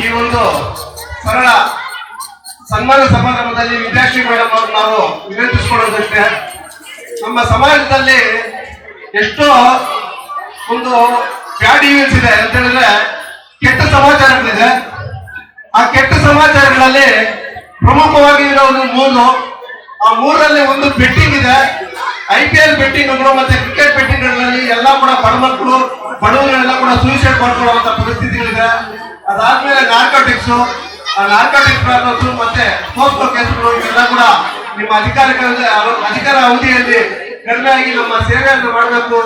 ಈ ಒಂದು ಸರಳ ಸನ್ಮಾನ ಸಮಾರಂಭದಲ್ಲಿ ವಿದ್ಯಾಶ್ರೀ ಮೇಡಮ್ ಅವರು ನಾವು ವಿನಂತಿಸಿಕೊಳ್ಳೋದಷ್ಟೇ, ನಮ್ಮ ಸಮಾಜದಲ್ಲಿ ಎಷ್ಟೋ ಒಂದು ಬ್ಯಾಡ್ ಈವೆಂಟ್ಸ್ ಇದೆ ಅಂತ ಹೇಳಿದ್ರೆ ಕೆಟ್ಟ ಸಮಾಚಾರಗಳಿದೆ. ಆ ಕೆಟ್ಟ ಸಮಾಚಾರಗಳಲ್ಲಿ ಪ್ರಮುಖವಾಗಿ ಇರೋದು ಆ ಮೂರರಲ್ಲಿ ಒಂದು ಬೆಟ್ಟಿಂಗ್ ಇದೆ. IPL ಬೆಟ್ಟಿಂಗ್ಗಳು ಮತ್ತೆ ಕ್ರಿಕೆಟ್ ಬೆಟ್ಟಿಂಗ್ಗಳಲ್ಲಿ ಎಲ್ಲ ಕೂಡ ಬಡಮಕ್ಕಳು ಬಡವರೆಲ್ಲ ಕೂಡ ಸೂಸೈಡ್ ಮಾಡ್ಕೊಳ್ಳುವಂತ ಪರಿಸ್ಥಿತಿಗಳಿದೆ. ಅದಾದ್ಮೇಲೆ ನಾರ್ಕೋಟಿಕ್ಸ್, ಆ ನಾರ್ಕೋಟಿಕ್ಸ್ ಪ್ರಾಬ್ಲಮ್ಸ್ ಮತ್ತೆ ಪೋಸ್ಕೋ ಕೇಸ್ಗಳು ಇವೆಲ್ಲ ಕೂಡ ನಿಮ್ಮ ಅಧಿಕಾರ ಅವಧಿಯಲ್ಲಿ ಕಡಿಮೆ ಆಗಿ ನಮ್ಮ ಸೇವೆಯನ್ನು ಮಾಡಬೇಕು.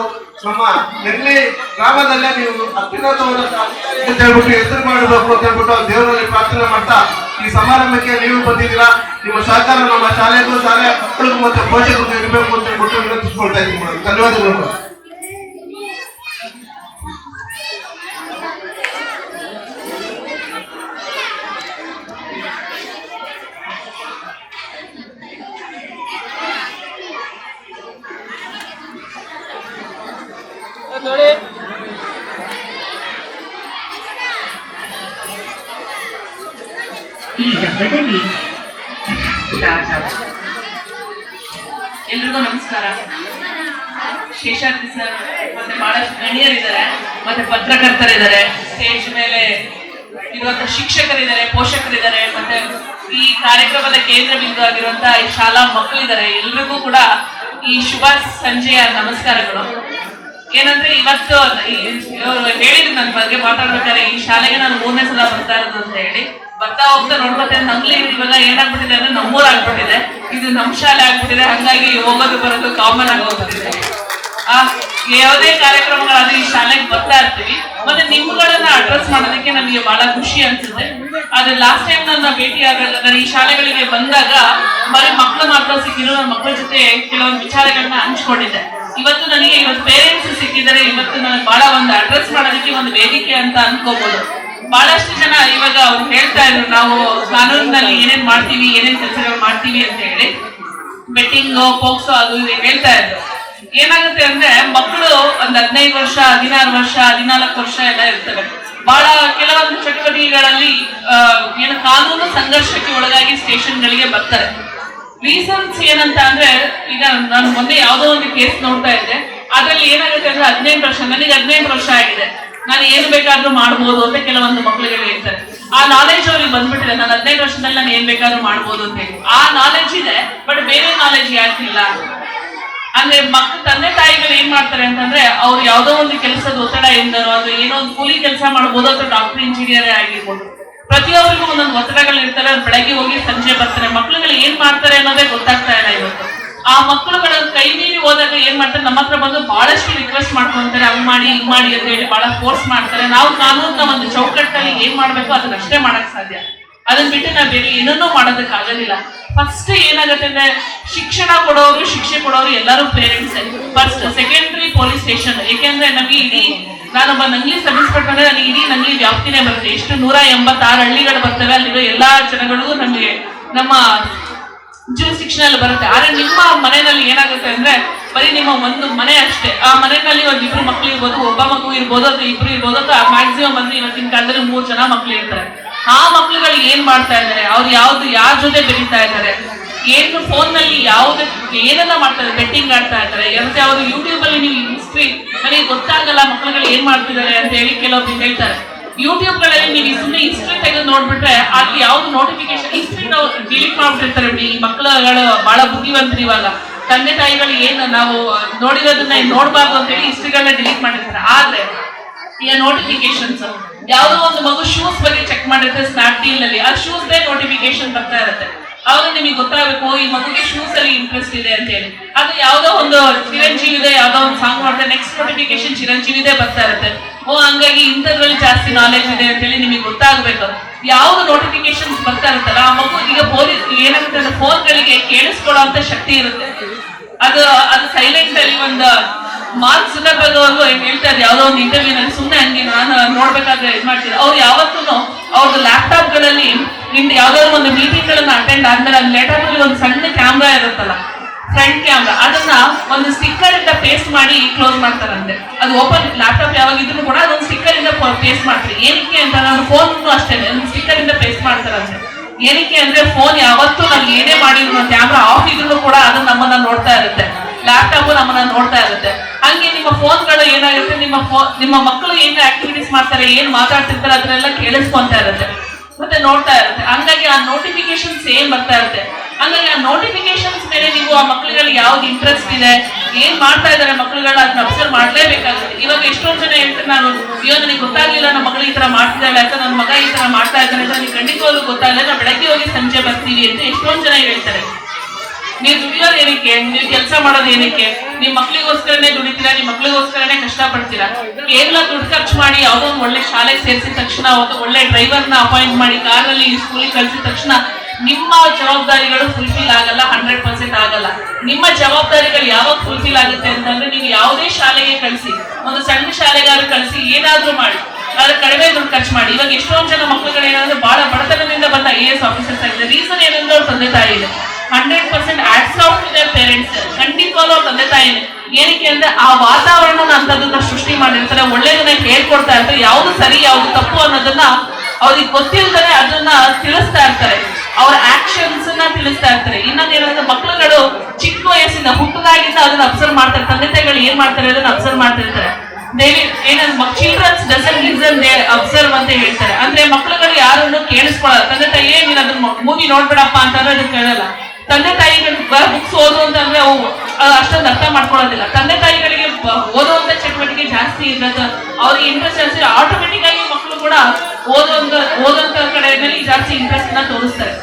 ನಮ್ಮ ನೆಲ್ಲಿ ಗ್ರಾಮದಲ್ಲೇ ನೀವು ಅತ್ಯುನ್ನತವಾದ ಅಂತ ಹೇಳ್ಬಿಟ್ಟು ಹೆಸರು ಮಾಡಬೇಕು ಅಂತ ಹೇಳ್ಬಿಟ್ಟು ದೇವರಲ್ಲಿ ಪ್ರಾರ್ಥನೆ ಮಾಡ್ತಾ ಈ ಸಮಾರಂಭಕ್ಕೆ ನೀವು ಬಂದಿದ್ದೀರಾ. ನಿಮ್ಮ ಸಹಕಾರ ನಮ್ಮ ಶಾಲೆಗೂ ಶಾಲೆ ಮಕ್ಕಳಿಗೂ ಮತ್ತೆ ಪೋಷಕರಿಗೂ ಇರಬೇಕು ಅಂತ ಹೇಳ್ಬಿಟ್ಟು ವಿನಂತಿಸ್ಕೊಳ್ತಾ ಇದ್ದೀನಿ. ಧನ್ಯವಾದಗಳು. ಎಲ್ರಿಗೂ ನಮಸ್ಕಾರ. ಶೇಷಾದ್ರಿ ಸರ್ ಮತ್ತೆ ಬಹಳಷ್ಟು ಗಣ್ಯರಿದ್ದಾರೆ, ಮತ್ತೆ ಪತ್ರಕರ್ತರಿದ್ದಾರೆ, ಸ್ಟೇಜ್ ಮೇಲೆ ಇರುವಂತ ಶಿಕ್ಷಕರಿದ್ದಾರೆ, ಪೋಷಕರಿದ್ದಾರೆ, ಮತ್ತೆ ಈ ಕಾರ್ಯಕ್ರಮದ ಕೇಂದ್ರ ಬಿಂದು ಆಗಿರುವಂತಹ ಈ ಶಾಲಾ ಮಕ್ಕಳಿದ್ದಾರೆ. ಎಲ್ರಿಗೂ ಕೂಡ ಈ ಶುಭ ಸಂಜೆಯ ನಮಸ್ಕಾರಗಳು. ಏನಂದ್ರೆ ಇವತ್ತು ಹೇಳಿದ್ರು ನನ್ನ ಬಗ್ಗೆ ಮಾತಾಡ್ಬೇಕಾದ್ರೆ ಈ ಶಾಲೆಗೆ ನಾನು 3ನೇ ಸಲ ಬರ್ತಾ ಇರೋದು ಅಂತ ಹೇಳಿ ಬರ್ತಾ ಹೋಗ್ತಾ ನೋಡ್ಕೊತೇನೆ. ನಮ್ಲಿ ಇವಾಗ ಏನಾಗ್ಬಿಟ್ಟಿದೆ ಅಂದ್ರೆ ನಮ್ಮೂರ್ ಆಗ್ಬಿಟ್ಟಿದೆ, ಇದು ನಮ್ ಶಾಲೆ ಆಗ್ಬಿಟ್ಟಿದೆ. ಹಂಗಾಗಿ ಹೋಗೋದು ಬರೋದು ಕಾಮನ್ ಆಗಿ ಹೋಗ್ಬಿಟ್ಟಿದೆ. ಯಾವುದೇ ಕಾರ್ಯಕ್ರಮಗಳಾದ್ರೆ ಈ ಶಾಲೆಗೆ ಬರ್ತಾ ಇರ್ತೀವಿ. ಮತ್ತೆ ನಿಮ್ಗಳನ್ನ ಅಡ್ರೆಸ್ ಮಾಡೋದಕ್ಕೆ ನಮಗೆ ಬಹಳ ಖುಷಿ ಅನ್ಸುತ್ತೆ. ಆದ್ರೆ ಲಾಸ್ಟ್ ಟೈಮ್ ನನ್ನ ಭೇಟಿ ಆದಾಗ ನಾನು ಈ ಶಾಲೆಗಳಿಗೆ ಬಂದಾಗ ಬರೀ ಮಕ್ಕಳು ಮಾತ್ರ ಸಿಕ್ಕಿದ್ರು. ನನ್ನ ಮಕ್ಕಳ ಜೊತೆ ಕೆಲವೊಂದು ವಿಚಾರಗಳನ್ನ ಹಂಚ್ಕೊಂಡಿದ್ದೆ. ಇವತ್ತು ಪೇರೆಂಟ್ಸ್ ಸಿಕ್ಕಿದ್ದಾರೆ. ಇವತ್ತು ನನಗೆ ಬಹಳ ಒಂದು ಅಡ್ರೆಸ್ ಮಾಡೋದಕ್ಕೆ ಒಂದು ವೇದಿಕೆ ಅಂತ ಅನ್ಕೋಬಹುದು. ಬಹಳಷ್ಟು ಜನ ಇವಾಗ ಅವ್ರು ಹೇಳ್ತಾ ಇದ್ರು ನಾವು ಕಾನೂನಿನಲ್ಲಿ ಏನೇನ್ ಮಾಡ್ತೀವಿ, ಏನೇನ್ ಕೆಲಸಗಳು ಮಾಡ್ತೀವಿ ಅಂತ ಹೇಳಿ, ಬೆಟ್ಟಿಂಗ್, ಪೋಕ್ಸೋ ಅದು ಹೇಳ್ತಾ ಇದ್ರು. ಏನಾಗುತ್ತೆ ಅಂದ್ರೆ ಮಕ್ಕಳು ಒಂದ್ 15 ವರ್ಷ, 16 ವರ್ಷ, 14 ವರ್ಷ ಎಲ್ಲ ಇರ್ತವೆ. ಬಹಳ ಕೆಲವೊಂದು ಚಟುವಟಿಕೆಗಳಲ್ಲಿ ಕಾನೂನು ಸಂಘರ್ಷಕ್ಕೆ ಒಳಗಾಗಿ ಸ್ಟೇಷನ್ಗಳಿಗೆ ಬರ್ತಾರೆ. ರೀಸನ್ಸ್ ಏನಂತ ಅಂದ್ರೆ, ಈಗ ನಾನು ಮೊನ್ನೆ ಯಾವ್ದೋ ಒಂದು ಕೇಸ್ ನೋಡ್ತಾ ಇದ್ದೆ. ಅದ್ರಲ್ಲಿ ಏನಾಗುತ್ತೆ ಅಂದ್ರೆ 18 ವರ್ಷ, ನನಗೆ 18 ವರ್ಷ ಆಗಿದೆ, ನಾನು ಏನು ಬೇಕಾದ್ರೂ ಮಾಡ್ಬೋದು ಅಂತ ಕೆಲವೊಂದು ಮಕ್ಕಳಿಗೆ ಹೇಳ್ತಾರೆ. ಆ ನಾಲೆಜ್ ಅವ್ರಿಗೆ ಬಂದ್ಬಿಟ್ಟಿದೆ. ನಾನು 15 ವರ್ಷದಲ್ಲಿ ನಾನು ಏನ್ ಬೇಕಾದ್ರೂ ಮಾಡ್ಬೋದು ಅಂತ ಹೇಳಿ ಆ ನಾಲೆಜ್ ಇದೆ. ಬಟ್ ಬೇರೆ ನಾಲೆಜ್ ಯಾಕಿಲ್ಲ ಅಂದ್ರೆ ತಂದೆ ತಾಯಿಗಳು ಏನ್ ಮಾಡ್ತಾರೆ ಅಂತಂದ್ರೆ, ಅವ್ರು ಯಾವ್ದೋ ಒಂದು ಕೆಲಸದ ಒತ್ತಡದಿಂದನೋ ಅದು ಏನೋ ಒಂದು ಕೂಲಿ ಕೆಲಸ ಮಾಡ್ಬೋದು ಅಥವಾ ಡಾಕ್ಟರ್, ಇಂಜಿನಿಯರ್ ಆಗಿರ್ಬೋದು. ಪ್ರತಿಯೊಬ್ಬರಿಗೂ ಒಂದೊಂದು ಒತ್ತಡಗಳು ಇರ್ತಾರೆ. ಬೆಳಗ್ಗೆ ಹೋಗಿ ಸಂಜೆ ಬರ್ತಾರೆ. ಮಕ್ಳುಗಳು ಏನ್ ಮಾಡ್ತಾರೆ ಅನ್ನೋದೇ ಗೊತ್ತಾಗ್ತಾ ಇಲ್ಲ ಇವತ್ತು. ಆ ಮಕ್ಕಳುಗಳ ಕೈ ಮೀರಿ ಹೋದಾಗ ಏನ್ ಮಾಡ್ತಾರೆ, ನಮ್ಮ ಹತ್ರ ಬಂದು ಬಹಳಷ್ಟು ರಿಕ್ವೆಸ್ಟ್ ಮಾಡ್ಕೊಂತಾರೆ, ಹಂಗ್ ಮಾಡಿ ಹಿಂಗ್ ಮಾಡಿ ಅಂತ ಹೇಳಿ ಬಹಳ ಫೋರ್ಸ್ ಮಾಡ್ತಾರೆ. ನಾವು ಕಾನೂನಿನ ಒಂದು ಚೌಕಟ್ಟಲ್ಲಿ ಏನ್ ಮಾಡ್ಬೇಕು ಅದನ್ನಷ್ಟೇ ಮಾಡಕ್ ಸಾಧ್ಯ. ಅದನ್ನ ಬಿಟ್ಟು ನಾವು ಬೇರೆ ಏನನ್ನೂ ಮಾಡೋದಕ್ಕೆ ಆಗೋದಿಲ್ಲ. ಫಸ್ಟ್ ಏನಾಗುತ್ತೆ ಅಂದ್ರೆ, ಶಿಕ್ಷಣ ಕೊಡೋರು, ಶಿಕ್ಷೆ ಕೊಡೋರು ಎಲ್ಲರೂ parents. First secondary police station. ಏಕೆಂದ್ರೆ ನಮಗೆ ಇಡೀ ನಾನೊಬ್ಬ ನಂಗ್ಲಿ ಸಬ್ ಇನ್ಸ್ಪೆಕ್ಟರ್ ಅಂದ್ರೆ ನನಗೆ ಇಡೀ ನಂಗ್ಲಿ ವ್ಯಾಪ್ತಿನೇ ಬರುತ್ತೆ. ಎಷ್ಟು 186 ಹಳ್ಳಿಗಳು ಬರ್ತವೆ. ಅಲ್ಲಿರೋ ಎಲ್ಲಾ ಜನಗಳಿಗೂ ನಮಗೆ ನಮ್ಮ ಜೂರಿಸ್ಡಿಕ್ಷನ್ ಬರುತ್ತೆ. ಆದ್ರೆ ನಿಮ್ಮ ಮನೆಯಲ್ಲಿ ಏನಾಗುತ್ತೆ ಅಂದ್ರೆ, ಬರೀ ನಿಮ್ಮ ಒಂದು ಮನೆ ಅಷ್ಟೇ. ಆ ಮನೆಯಲ್ಲಿ ಒಂದ್ 2 ಮಕ್ಳು ಇರ್ಬೋದು, ಒಬ್ಬ ಮಗು ಇರ್ಬೋದು, ಅಥವಾ 2 ಇರ್ಬೋದು, ಅಥವಾ ಮ್ಯಾಕ್ಸಿಮಮ್ ಅಂದ್ರೆ ಇವತ್ತಿನ ಕಾಲದಲ್ಲಿ 3 ಜನ ಮಕ್ಳು ಇರ್ತಾರೆ. ಆ ಮಕ್ಳುಗಳು ಏನ್ ಮಾಡ್ತಾ ಇದ್ದಾರೆ, ಅವ್ರು ಯಾರ ಜೊತೆ ಬೆರೀತಾ ಇದ್ದಾರೆ, ಏನು ಫೋನ್ ನಲ್ಲಿ ಏನನ್ನ ಮಾಡ್ತಾರೆ, ಬೆಟ್ಟಿಂಗ್ ಆಡ್ತಾ ಇದ್ದಾರೆ. ಮತ್ತೆ ಅವರು ಯೂಟ್ಯೂಬ್ ಅಲ್ಲಿ ನೀವು ಹಿಸ್ಟ್ರಿ ನನಗೆ ಗೊತ್ತಾಗಲ್ಲ ಮಕ್ಳುಗಳು ಏನ್ ಮಾಡ್ತಿದ್ದಾರೆ ಅಂತ ಹೇಳಿ ಕೆಲವೊಬ್ರು ಹೇಳ್ತಾರೆ. ಯೂಟ್ಯೂಬ್ ಗಳಲ್ಲಿ ನೀವು ಸುಮ್ಮನೆ ಹಿಸ್ಟ್ರಿ ತೆಗೆದು ನೋಡ್ಬಿಟ್ರೆ ಅಲ್ಲಿ ಯಾವ್ದು ನೋಟಿಫಿಕೇಶನ್ ಹಿಸ್ಟ್ರಿ ನಾವು ಡಿಲೀಟ್ ಮಾಡ್ಬಿಟ್ಟಿರ್ತಾರೆ. ಈ ಮಕ್ಕಳುಗಳು ಬಹಳ ಬುದ್ಧಿವಂತರು. ಇವಾಗ ತಂದೆ ತಾಯಿಗಳು ಏನು ನಾವು ನೋಡಿರೋದನ್ನ ನೋಡ್ಬಾರ್ದು ಅಂತ ಹೇಳಿ ಹಿಸ್ಟ್ರಿಗಳನ್ನ ಡಿಲೀಟ್ ಮಾಡಿರ್ತಾರೆ. ಆದ್ರೆ ಈಗ ನೋಟಿಫಿಕೇಶನ್ಸ್ ಯಾವ್ದೋ ಒಂದು ಮಗು ಶೂಸ್ ಬಗ್ಗೆ ಚೆಕ್ ಮಾಡಿರ್ತಾರೆ ಸ್ನ್ಯಾಪ್ಡೀಲ್ ನಲ್ಲಿ, ಆ ಶೂಸ್ ದೇ ನೋಟಿಫಿಕೇಶನ್ ಬರ್ತಾ ಇರುತ್ತೆ. ಅವಾಗ ನಿಮಗೆ ಗೊತ್ತಾಗಬೇಕು ಈ ಮಗುಗೆ ಶೂಸ್ ಅಲ್ಲಿ ಇಂಟ್ರೆಸ್ಟ್ ಇದೆ ಅಂತ ಹೇಳಿ. ಅದು ಯಾವ್ದೋ ಒಂದು ಚಿರಂಜೀವಿದೆ, ಯಾವ್ದೋ ಒಂದು ಸಾಂಗ್ ಮಾಡ್ತಾರೆ, ನೆಕ್ಸ್ಟ್ ನೋಟಿಫಿಕೇಶನ್ ಚಿರಂಜೀವಿದೆ ಬರ್ತಾ ಇರುತ್ತೆ. ಹಂಗಾಗಿ ಇಂಥದ್ರಲ್ಲಿ ಜಾಸ್ತಿ ನಾಲೆಜ್ ಇದೆ ಅಂತ ಹೇಳಿ ನಿಮಗೆ ಗೊತ್ತಾಗ್ಬೇಕು. ಯಾವ್ದು ನೋಟಿಫಿಕೇಶನ್ಸ್ ಬರ್ತಾ ಇರುತ್ತಲ್ಲ ಆ ಮಗು ಈಗ ಪೊಲೀಸ್ ಏನಾಗುತ್ತೆ ಅಂದ್ರೆ ಫೋನ್ಗಳಿಗೆ ಕೇಳಿಸ್ಕೊಳ್ಳೋ ಅಂತ ಶಕ್ತಿ ಇರುತ್ತೆ. ಅದು ಸೈಲೆಂಟ್ ಅಲ್ಲಿ ಒಂದು ಮಾರ್ಕ್ ಜುಕರ್ಬರ್ಗ್ ಅವರು ಹೇಳ್ತಾರೆ ಯಾವ್ದೋ ಒಂದು ಇಂಟರ್ವ್ಯೂ ನಲ್ಲಿ, ಸುಮ್ಮನೆ ಹಂಗೆ ನಾನು ನೋಡ್ಬೇಕಾದ್ರೆ ಇದು ಮಾಡ್ತಿದ್ದೆ. ಅವ್ರು ಯಾವತ್ತೂ ಅವ್ರದ್ದು ಲ್ಯಾಪ್ಟಾಪ್ ಗಳಲ್ಲಿ ಯಾವ್ದಾದ್ರು ಒಂದು ಮೀಟಿಂಗ್ ಗಳನ್ನ ಅಟೆಂಡ್ ಆದ್ಮೇಲೆ ಅಲ್ಲಿ ಲ್ಯಾಪ್ಟಾಪ್ ಅಲ್ಲಿ ಒಂದು ಸಣ್ಣ ಕ್ಯಾಮ್ರಾ ಇರುತ್ತಲ್ಲ, ಫ್ರಂಟ್ ಕ್ಯಾಮ್ರಾ, ಅದನ್ನ ಒಂದು ಸ್ಟಿಕ್ಕರ್ ಇಂದ ಪೇಸ್ಟ್ ಮಾಡಿ ಕ್ಲೋಸ್ ಮಾಡ್ತಾರಂತೆ. ಅದು ಓಪನ್ ಲ್ಯಾಪ್ಟಾಪ್ ಯಾವಾಗ ಇದ್ರು ಕೂಡ ಅದೊಂದು ಸ್ಟಿಕ್ಕರ್ ಇಂದ ಪೇಸ್ಟ್ ಮಾಡ್ತೀವಿ. ಏನಕ್ಕೆ ಅಂತ ನಾನು ಫೋನ್ ಅಷ್ಟೇ ಏನಕ್ಕೆ ಅಂದ್ರೆ ಫೋನ್ ಯಾವತ್ತೂ ನಾವು ಏನೇ ಮಾಡಿದ್ರು ಕ್ಯಾಮ್ರಾ ಆಫ್ ಇದ್ರು ಕೂಡ ಅದು ನಮ್ಮನ್ನ ನೋಡ್ತಾ ಇರುತ್ತೆ, ಲ್ಯಾಪ್ಟಾಪ್ ನಮ್ಮನ್ನ ನೋಡ್ತಾ ಇರುತ್ತೆ. ಹಂಗೆ ನಿಮ್ಮ ಫೋನ್ಗಳು ಏನಾಗುತ್ತೆ, ನಿಮ್ಮ ಮಕ್ಕಳು ಏನ್ ಆಕ್ಟಿವಿಟೀಸ್ ಮಾಡ್ತಾರೆ, ಏನ್ ಮಾತಾಡ್ತಿರ್ತಾರೆ ಅದನ್ನೆಲ್ಲ ಕೇಳಿಸ್ಕೊಂತಾ ಇರುತ್ತೆ ಮತ್ತೆ ನೋಡ್ತಾ ಇರುತ್ತೆ. ಹಂಗಾಗಿ ಆ ನೋಟಿಫಿಕೇಶನ್ ಸೇಮ್ ಬರ್ತಾ ಇರುತ್ತೆ. ಹಂಗಾಗಿ ಆ ನೋಟಿಫಿಕೇಶನ್ಸ್ ಮೇಲೆ ನೀವು ಆ ಮಕ್ಳುಗಳಿಗೆ ಯಾವ್ದು ಇಂಟ್ರೆಸ್ಟ್ ಇದೆ, ಏನ್ ಮಾಡ್ತಾ ಇದಾರೆ ಮಕ್ಳುಗಳನ್ನ ಅದನ್ನ ಅಬ್ಸರ್ವ್ ಮಾಡ್ಲೇಬೇಕಾಗುತ್ತೆ. ಇವಾಗ ಎಷ್ಟೊಂದು ಜನ ಹೇಳ್ತಾರೆ, ನಾನು ಅಯ್ಯೋ ನನಗೆ ಗೊತ್ತಾಗ್ಲಿಲ್ಲ ನಮ್ಮ ಮಗಳು ಈ ತರ ಮಾಡ್ತಿದ್ದಾಳೆ ಅಥವಾ ನನ್ನ ಮಗ ಈ ತರ ಮಾಡ್ತಾ ಇದ್ದಾನೆ ಅಂತ ನನಗೆ ಖಂಡಿತವಾಗ್ಲೂ ಗೊತ್ತಾಗಲ್ಲ, ನಾವು ಬೆಳಗ್ಗೆ ಹೋಗಿ ಸಂಜೆ ಬರ್ತೀವಿ ಅಂತ ಎಷ್ಟೊಂದು ಜನ ಹೇಳ್ತಾರೆ. ನೀವು ದುಡಿಯೋದು ಏನಕ್ಕೆ, ನೀವು ಕೆಲಸ ಮಾಡೋದು ಏನಕ್ಕೆ, ನಿಮ್ ಮಕ್ಳಿಗೋಸ್ಕರನೇ ದುಡಿತೀರಾ, ನಿಮ್ ಮಕ್ಳಿಗೋಸ್ಕರನೇ ಕಷ್ಟ ಪಡ್ತೀರಾ. ಕೇವಲ ದುಡ್ಡು ಖರ್ಚು ಮಾಡಿ ಯಾವ್ದೋ ಒಂದು ಒಳ್ಳೆ ಶಾಲೆಗೆ ಸೇರಿಸಿದ ತಕ್ಷಣ, ಒಳ್ಳೆ ಡ್ರೈವರ್ನ ಅಪಾಯಿಂಟ್ ಮಾಡಿ ಕಾರಲ್ಲಿ ಸ್ಕೂಲಿಗೆ ಕಳ್ಸಿದ ತಕ್ಷಣ ನಿಮ್ಮ ಜವಾಬ್ದಾರಿಗಳು ಫುಲ್ಫಿಲ್ ಆಗಲ್ಲ, 100% ಆಗಲ್ಲ. ನಿಮ್ಮ ಜವಾಬ್ದಾರಿಗಳು ಯಾವಾಗ ಫುಲ್ಫಿಲ್ ಆಗುತ್ತೆ ಅಂತಂದ್ರೆ, ನೀವು ಯಾವುದೇ ಶಾಲೆಗೆ ಕಳಿಸಿ, ಒಂದು ಸಣ್ಣ ಶಾಲೆಗಾರು ಕಳಿಸಿ, ಏನಾದ್ರೂ ಮಾಡಿ, ಆದ್ರೆ ಕಡಿಮೆ ದುಡ್ಡು ಖರ್ಚು ಮಾಡಿ. ಇವಾಗ ಎಷ್ಟೊಂದು ಜನ ಮಕ್ಕಳುಗಳು ಏನಂದ್ರೆ ಬಹಳ ಬಡತನದಿಂದ ಬಂದ IAS ಆಫೀಸರ್ಸ್ ಆಗಿದೆ. ರೀಸನ್ ಏನಂದ್ರೆ ಅವ್ರ ತಂದೆ ತಾಯಿ ಇದೆ. 100% odds out to their parents. ಖಂಡಿತವಾಗ್ಲೂ ಅವ್ರ ತಂದೆ ತಾಯಿ ಏನಕ್ಕೆ ಅಂದ್ರೆ ಆ ವಾತಾವರಣ ಅಂತದನ್ನ ಸೃಷ್ಟಿ ಮಾಡಿರ್ತಾರೆ, ಒಳ್ಳೇದನ್ನ ಹೇಳ್ಕೊಡ್ತಾ ಇರ್ತಾರೆ, ಯಾವ್ದು ಸರಿ ಯಾವ್ದು ತಪ್ಪು ಅನ್ನೋದನ್ನ ಅವ್ರಿಗೆ ಗೊತ್ತಿಲ್ದರೆ ಅದನ್ನ ತಿಳಿಸ್ತಾ ಇರ್ತಾರೆ, ಅವ್ರ ಆಕ್ಷನ್ಸ್ ನ ತಿಳಿಸ್ತಾ ಇರ್ತಾರೆ. ಇನ್ನೊಂದೇನಂದ್ರೆ ಮಕ್ಕಳುಗಳು ಚಿಕ್ಕ ವಯಸ್ಸಿಂದ ಹುಟ್ಟದಾಗಿಂದ ಅದನ್ನ ಅಬ್ಸರ್ವ್ ಮಾಡ್ತಾರೆ, ತಂದೆ ತಾಯಿಗಳು ಏನ್ ಮಾಡ್ತಾರೆ ಅದನ್ನ ಅಬ್ಸರ್ವ್ ಮಾಡ್ತಿರ್ತಾರೆ. Childrens doesn't listen they observe ಅಂತ ಹೇಳ್ತಾರೆ. ಅಂದ್ರೆ ಮಕ್ಕಳುಗಳು ಯಾರನ್ನು ಕೇಳಿಸ್ಕೊಳ್ಳಲ್ಲ. ತಂದೆ ತಾಯಿ ನೀನ್ ಅದನ್ನ ಮೂವಿ ನೋಡ್ಬೇಡಪ್ಪ ಅಂತಂದ್ರೆ ಅದನ್ನ ಕೇಳಲ್ಲ. ತಂದೆ ತಾಯಿಗಳು ಬುಕ್ಸ್ ಓದು ಅಂತಂದ್ರೆ ಅಷ್ಟೊಂದು ಅರ್ಥ ಮಾಡ್ಕೊಳ್ಳೋದಿಲ್ಲ. ತಂದೆ ತಾಯಿಗಳಿಗೆ ಓದುವಂತ ಚಟುವಟಿಕೆ ಜಾಸ್ತಿ ಇರೋದು, ಅವ್ರಿಗೆ ಇಂಟ್ರೆಸ್ಟ್ ಜಾಸ್ತಿ, ಆಟೋಮೆಟಿಕ್ ಆಗಿ ಮಕ್ಕಳು ಕೂಡ ಓದುವಂತ ಕಡೆಯಲ್ಲಿ ಜಾಸ್ತಿ ಇಂಟ್ರೆಸ್ಟ್ ನ ತೋರಿಸ್ತಾರೆ.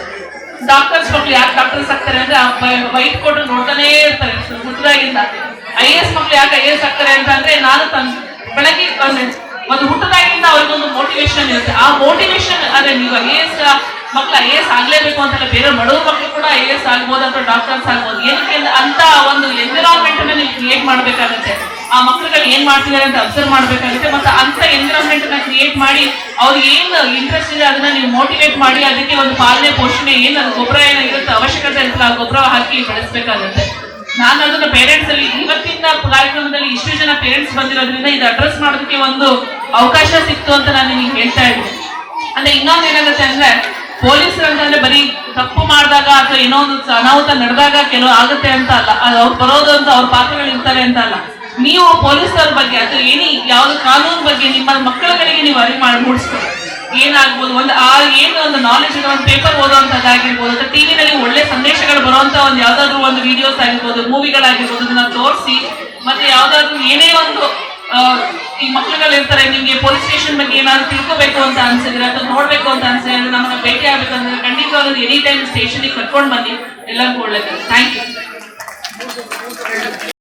ಡಾಕ್ಟರ್ಸ್ ಮಕ್ಳು ಯಾಕೆ ಡಾಕ್ಟರ್ಸ್ ಆಗ್ತಾರೆ ಅಂದ್ರೆ ವೈಟ್ ಕೋಟ್ ನೋಡ್ತಾನೆ ಇರ್ತಾರೆ ಹುಟ್ಟದಾಗಿಂದ. IAS ಮಕ್ಳು ಯಾಕೆ IAS ಆಗ್ತಾರೆ ಅಂತ ಅಂದ್ರೆ, ನಾನು ಬೆಳಗ್ಗೆ ಒಂದು ಹುಟ್ಟದಾಗಿಂದ ಅವ್ರಿಗೊಂದು ಮೋಟಿವೇಶನ್ ಇರುತ್ತೆ. ಆ ಮೋಟಿವೇಶನ್ ಅಂದ್ರೆ ನೀವು IAS ಮಕ್ಳು IAS ಆಗ್ಲೇಬೇಕು ಅಂತಲ್ಲ, ಬೇರೆ ಬಡವ್ರ ಮಕ್ಳು ಕೂಡ IAS ಆಗ್ಬೋದು ಅಥವಾ ಡಾಕ್ಟರ್ಸ್ ಆಗ್ಬೋದು. ಏನಕ್ಕೆ ಅಂತ ಒಂದು ಎನ್ವಿರಾನ್ಮೆಂಟ್ ಅನ್ನ ನೀವು ಕ್ರಿಯೇಟ್ ಮಾಡ್ಬೇಕಾಗುತ್ತೆ. ಆ ಮಕ್ಳುಗಳು ಏನ್ ಮಾಡ್ತಿದ್ದಾರೆ ಅಂತ ಅಬ್ಸರ್ವ್ ಮಾಡ್ಬೇಕಾಗುತ್ತೆ. ಮತ್ತೆ ಅಂತ ಎನ್ವಿರಾನ್ಮೆಂಟ್ ಅನ್ನ ಕ್ರಿಯೇಟ್ ಮಾಡಿ ಅವ್ರಿಗೆ ಏನ್ ಇಂಟ್ರೆಸ್ಟ್ ಇದೆ ಅದನ್ನ ನೀವು ಮೋಟಿವೇಟ್ ಮಾಡಿ, ಅದಕ್ಕೆ ಒಂದು ಪಾಲನೆ ಪೋಷಣೆ ಏನು ಅದು ಗೊಬ್ಬರ ಏನಾಗಿರುತ್ತೆ ಅವಶ್ಯಕತೆ ಇರುತ್ತೆ, ಆ ಗೊಬ್ಬರ ಹಾಕಿ ಬೆಳೆಸ್ಬೇಕಾಗುತ್ತೆ. ನಾನು ಅದನ್ನ ಪೇರೆಂಟ್ಸ್ ಅಲ್ಲಿ ಇವತ್ತಿನ ಕಾರ್ಯಕ್ರಮದಲ್ಲಿ ಇಷ್ಟು ಜನ ಪೇರೆಂಟ್ಸ್ ಬಂದಿರೋದ್ರಿಂದ ಇದು ಅಡ್ರೆಸ್ ಮಾಡೋದಕ್ಕೆ ಒಂದು ಅವಕಾಶ ಸಿಕ್ತು ಅಂತ ನಾನು ನಿಮಗೆ ಹೇಳ್ತಾ ಇದ್ದೀನಿ. ಅಂದ್ರೆ ಇನ್ನೊಂದು ಏನಾಗುತ್ತೆ ಅಂದ್ರೆ, ಪೊಲೀಸರು ಅಂತಂದ್ರೆ ಬರೀ ತಪ್ಪು ಮಾಡಿದಾಗ ಅಥವಾ ಏನೋ ಒಂದು ಅನಾಹುತ ನಡೆದಾಗ ಕೆಲವು ಆಗುತ್ತೆ ಅಂತ ಅಲ್ಲ, ಅವ್ರು ಬರೋದು ಅಂತ ಅವ್ರ ಪಾತ್ರಗಳು ಇರ್ತಾರೆ ಅಂತ ಅಲ್ಲ. ನೀವು ಪೊಲೀಸರ ಬಗ್ಗೆ ಅಥವಾ ಯಾವ್ದು ಕಾನೂನು ಬಗ್ಗೆ ನಿಮ್ಮ ಮಕ್ಕಳುಗಳಿಗೆ ನೀವು ಅರಿವು ಮಾಡಿ ಮೂಡಿಸ್ಕೊಳ್ಳಿ. ಏನಾಗ್ಬೋದು, ಒಂದು ನಾಲೆಜ್ ಇದೆ, ಒಂದು ಪೇಪರ್ ಓದೋಂಥದ್ದಾಗಿರ್ಬೋದು, ಅಥವಾ ಟಿವಿನಲ್ಲಿ ಒಳ್ಳೆ ಸಂದೇಶಗಳು ಬರುವಂತ ಒಂದು ಯಾವ್ದಾದ್ರು ಒಂದು ವಿಡಿಯೋಸ್ ಆಗಿರ್ಬೋದು, ಮೂವಿಗಳಾಗಿರ್ಬೋದು, ಅದನ್ನ ತೋರಿಸಿ, ಮತ್ತೆ ಯಾವ್ದಾದ್ರು ಏನೇ ಒಂದು ಈ ಮಕ್ಳುಗಳು ಇರ್ತಾರೆ, ನಿಮ್ಗೆ ಪೊಲೀಸ್ ಸ್ಟೇಷನ್ ಬಗ್ಗೆ ಏನಾದ್ರು ತಿಳ್ಕೋಬೇಕು ಅಂತ ಅನ್ಸಿದ್ರೆ ಅಥವಾ ನೋಡ್ಬೇಕು ಅಂತ ಅನ್ಸಿದ್ರೆ ನಮ್ಮನ್ನ ಭೇಟಿ ಆಗ್ಬೇಕಂದ್ರೆ ಖಂಡಿತವಾಗ್ಲೂ ಎನಿ ಟೈಮ್ ಸ್ಟೇಷನ್ಗೆ ಕರ್ಕೊಂಡು ಬನ್ನಿ. ಎಲ್ಲರಿಗೂ ಒಳ್ಳೇದು. Thank you.